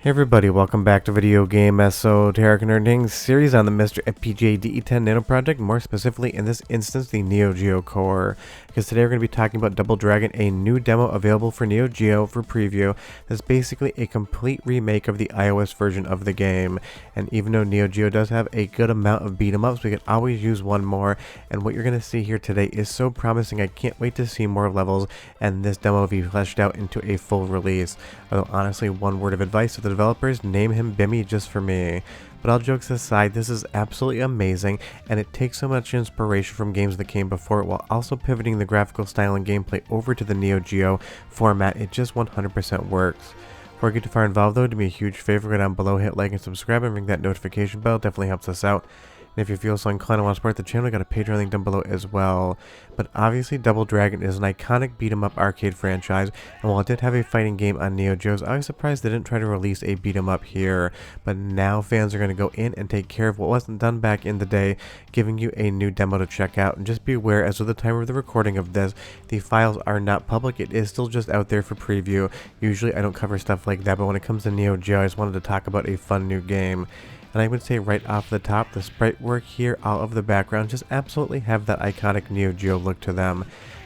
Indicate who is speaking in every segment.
Speaker 1: Hey everybody, welcome back to Video Game Esoteric Nerding series on the MiSTer FPGA DE10 Nano project, more specifically in this instance the Neo Geo core. Because today we're going to be talking about Double Dragon, a new demo available for Neo Geo for preview that's basically a complete remake of the iOS version of the game. And even though Neo Geo does have a good amount of beat 'em ups, we could always use one more, and what you're going to see here today is so promising. I can't wait to see more levels and this demo be fleshed out into a full release. Although honestly, one word of advice to the developers: name him Bimmy just for me. But all jokes aside, this is absolutely amazing, and it takes so much inspiration from games that came before it while also pivoting the graphical style and gameplay over to the Neo Geo format. It just 100% works. Before I get too far involved though, do me a huge favor, go down below, hit like and subscribe, and ring that notification bell. Definitely helps us out. And if you feel so inclined and want to support the channel, I got a Patreon link down below as well. But obviously Double Dragon is an iconic beat-em up arcade franchise, and while it did have a fighting game on Neo Geo's, I was surprised they didn't try to release a beat-em up here. But now fans are going to go in and take care of what wasn't done back in the day, giving you a new demo to check out. And just be aware, as of the time of the recording of this, the files are not public. It is still just out there for preview. Usually I don't cover stuff like that, but when it comes to Neo Geo, I just wanted to talk about a fun new game. And I would say right off the top, the sprite work here, all of the backgrounds just absolutely have that iconic Neo Geo look to them.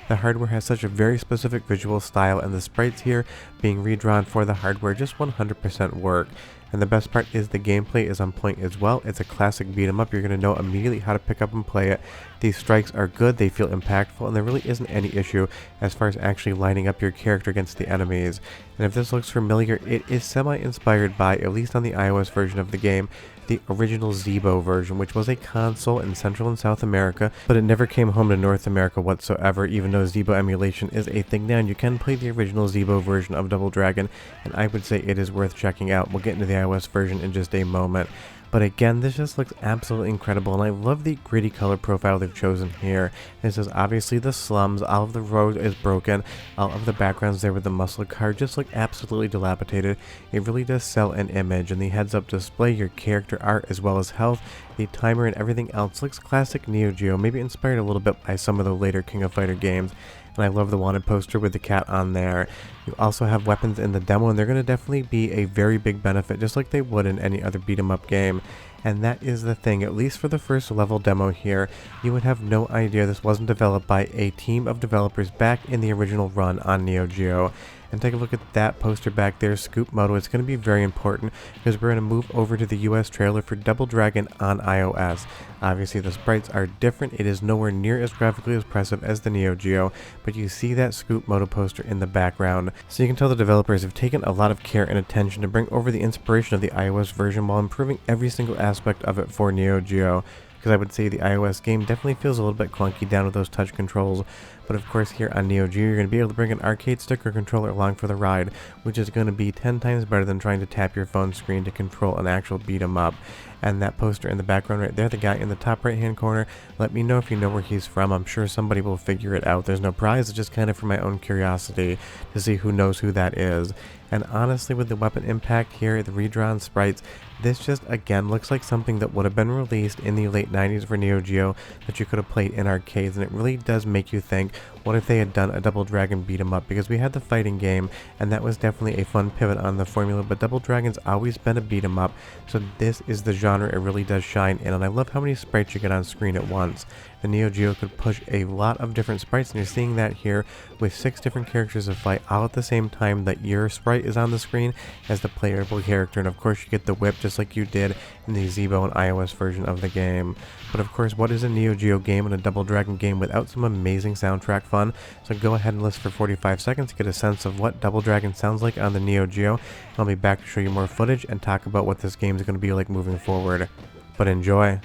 Speaker 1: The hardware has such a very specific visual style, and the sprites here being redrawn for the hardware just 100% work. And the best part is the gameplay is on point as well. It's a classic beat 'em up. You're going to know immediately how to pick up and play it. These strikes are good, they feel impactful, and there really isn't any issue as far as actually lining up your character against the enemies. And if this looks familiar, it is semi-inspired by, at least on the iOS version of the game, the original Zeebo version, which was a console in Central and South America, but it never came home to North America whatsoever, even though Zeebo emulation is a thing now, and you can play the original Zeebo version of Double Dragon, and I would say it is worth checking out. We'll get into the iOS version in just a moment. But again, this just looks absolutely incredible, and I love the gritty color profile they've chosen here. This is obviously the slums, all of the road is broken, all of the backgrounds there with the muscle car just look absolutely dilapidated. It really does sell an image, and the heads-up display, your character art as well as health, the timer and everything else looks classic Neo Geo, maybe inspired a little bit by some of the later King of Fighter games. And I love the wanted poster with the cat on there. You also have weapons in the demo, and they're going to definitely be a very big benefit, just like they would in any other beat 'em up game. And that is the thing, at least for the first level demo here, you would have no idea this wasn't developed by a team of developers back in the original run on Neo Geo. And take a look at that poster back there, Scoop Moto. It's going to be very important because we're going to move over to the US trailer for Double Dragon on iOS. Obviously the sprites are different, it is nowhere near as graphically impressive as the Neo Geo, but you see that Scoop Moto poster in the background. So you can tell the developers have taken a lot of care and attention to bring over the inspiration of the iOS version while improving every single aspect of it for Neo Geo. Because I would say the iOS game definitely feels a little bit clunky down with those touch controls, but of course here on Neo Geo you're going to be able to bring an arcade stick or controller along for the ride, which is going to be 10 times better than trying to tap your phone screen to control an actual beat 'em up. And that poster in the background right there, the guy in the top right hand corner, let me know if you know where he's from. I'm sure somebody will figure it out. There's no prize, it's just kind of for my own curiosity to see who knows who that is. And honestly, with the weapon impact here, the redrawn sprites, this just again looks like something that would have been released in the late 90s for Neo Geo that you could have played in arcades, and it really does make you think, what if they had done a Double Dragon beat 'em up? Because we had the fighting game, and that was definitely a fun pivot on the formula, but Double Dragon's always been a beat 'em up, so this is the genre it really does shine in, and I love how many sprites you get on screen at once. The Neo Geo could push a lot of different sprites, and you're seeing that here with 6 different characters to fight all at the same time that your sprite is on the screen as the playable character, and of course you get the whip just like you did in the Zeebo and iOS version of the game. But of course, what is a Neo Geo game and a Double Dragon game without some amazing soundtrack fun? So go ahead and listen for 45 seconds to get a sense of what Double Dragon sounds like on the Neo Geo, and I'll be back to show you more footage and talk about what this game is going to be like moving forward. But enjoy!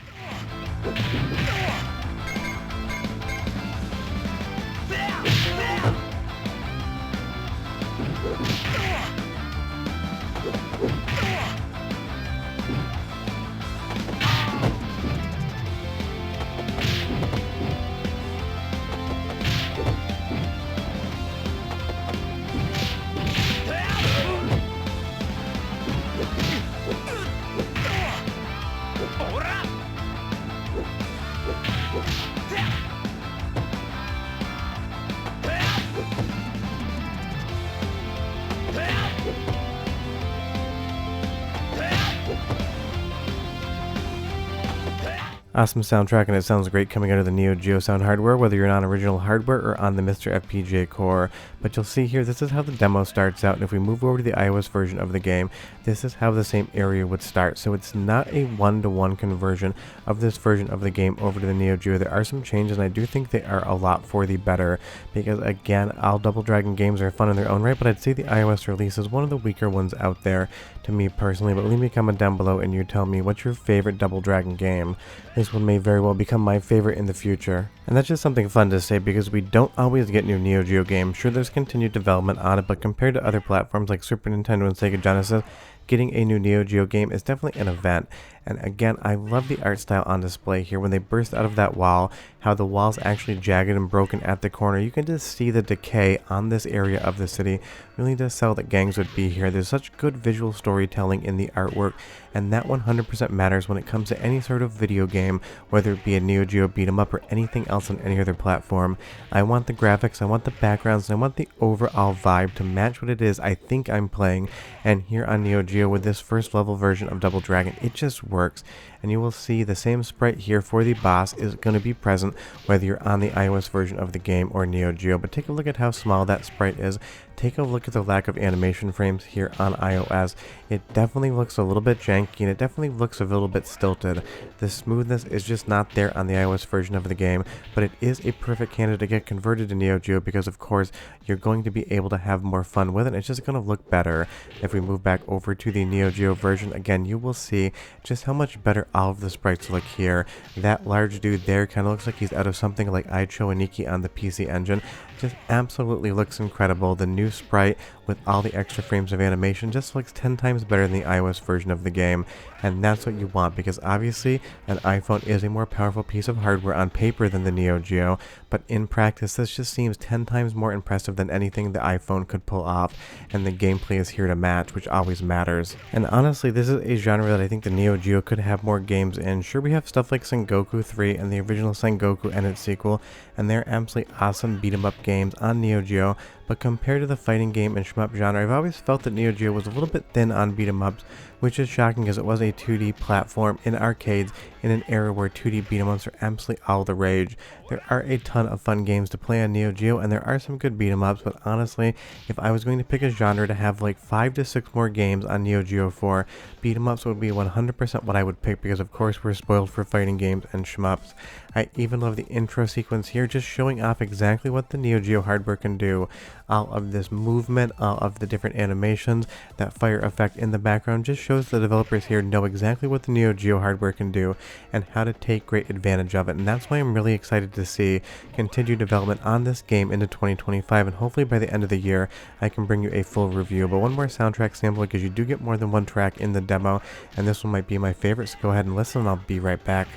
Speaker 1: Awesome soundtrack, and it sounds great coming out of the Neo Geo sound hardware, whether you're on original hardware or on the MiSTer FPGA core. But you'll see here, this is how the demo starts out, and if we move over to the iOS version of the game, this is how the same area would start. So it's not a one-to-one conversion of this version of the game over to the Neo Geo. There are some changes, and I do think they are a lot for the better, because again, all Double Dragon games are fun in their own right, but I'd say the iOS release is one of the weaker ones out there to me personally. But leave me a comment down below and you tell me what's your favorite Double Dragon game. This one may very well become my favorite in the future. And that's just something fun to say, because we don't always get new Neo Geo games. Sure, there's continued development on it, but compared to other platforms like Super Nintendo and Sega Genesis, getting a new Neo Geo game is definitely an event. And again, I love the art style on display here. When they burst out of that wall, how the wall's actually jagged and broken at the corner. You can just see the decay on this area of the city. Really does sell that gangs would be here. There's such good visual storytelling in the artwork, and that 100% matters when it comes to any sort of video game, whether it be a Neo Geo beat 'em up or anything else on any other platform. I want the graphics, I want the backgrounds, and I want the overall vibe to match what it is I think I'm playing. And here on Neo Geo, with this first level version of Double Dragon, it just works. And you will see the same sprite here for the boss is going to be present whether you're on the iOS version of the game or Neo Geo. But take a look at how small that sprite is. Take a look at the lack of animation frames here on iOS. It definitely looks a little bit janky, and it definitely looks a little bit stilted. The smoothness is just not there on the iOS version of the game, but it is a perfect candidate to get converted to Neo Geo, because of course you're going to be able to have more fun with it. It's just going to look better. If we move back over to the Neo Geo version, again, you will see just how much better all of the sprites look here. That large dude there kind of looks like he's out of something like Icho and Nikki on the PC Engine. Just absolutely looks incredible. The new sprite with all the extra frames of animation just looks 10 times better than the iOS version of the game, and that's what you want, because obviously an iPhone is a more powerful piece of hardware on paper than the Neo Geo, but in practice this just seems 10 times more impressive than anything the iPhone could pull off, and the gameplay is here to match, which always matters. And honestly, this is a genre that I think the Neo Geo could have more games in. Sure, we have stuff like Sengoku 3 and the original Sengoku and its sequel, and they're absolutely awesome beat 'em up games on Neo Geo, but compared to the fighting game and shmup genre, I've always felt that Neo Geo was a little bit thin on beat 'em ups, which is shocking, as it was a 2D platform in arcades in an era where 2D beat 'em ups are absolutely all the rage. There are a ton of fun games to play on Neo Geo, and there are some good beat 'em ups, but honestly, if I was going to pick a genre to have like 5 to 6 more games on Neo Geo for, beat 'em ups would be 100% what I would pick, because of course we're spoiled for fighting games and shmups. I even love the intro sequence here, just showing off exactly what the Neo Geo hardware can do. All of this movement, all of the different animations, that fire effect in the background just shows the developers here know exactly what the Neo Geo hardware can do and how to take great advantage of it. And that's why I'm really excited to see continued development on this game into 2025, and hopefully by the end of the year I can bring you a full review. But one more soundtrack sample, because you do get more than one track in the demo, and this one might be my favorite, so go ahead and listen and I'll be right back.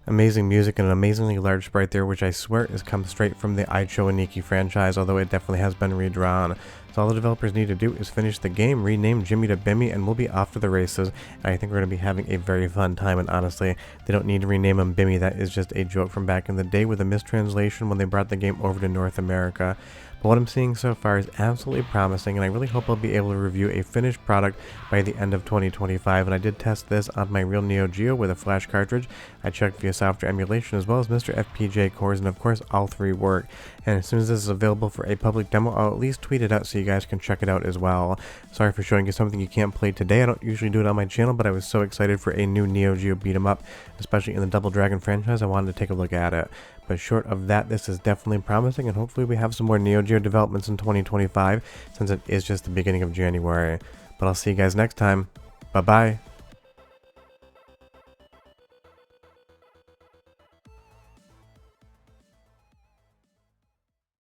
Speaker 1: Amazing music and an amazingly large sprite there, which I swear has come straight from the Icho and Nikki franchise, although it definitely has been redrawn. So all the developers need to do is finish the game, rename Jimmy to Bimmy, and we'll be off to the races. And I think we're going to be having a very fun time, and honestly, they don't need to rename him Bimmy. That is just a joke from back in the day with a mistranslation when they brought the game over to North America. But what I'm seeing so far is absolutely promising, and I really hope I'll be able to review a finished product by the end of 2025. And I did test this on my real Neo Geo with a flash cartridge. I checked via software emulation as well as MiSTer FPGA cores, and of course all three work. And as soon as this is available for a public demo, I'll at least tweet it out so you guys can check it out as well. Sorry for showing you something you can't play today. I don't usually do it on my channel, but I was so excited for a new Neo Geo beat 'em up, especially in the Double Dragon franchise. I wanted to take a look at it. But short of that, this is definitely promising, and hopefully we have some more Neo Geo developments in 2025, since it is just the beginning of January. But I'll see you guys next time. Bye bye.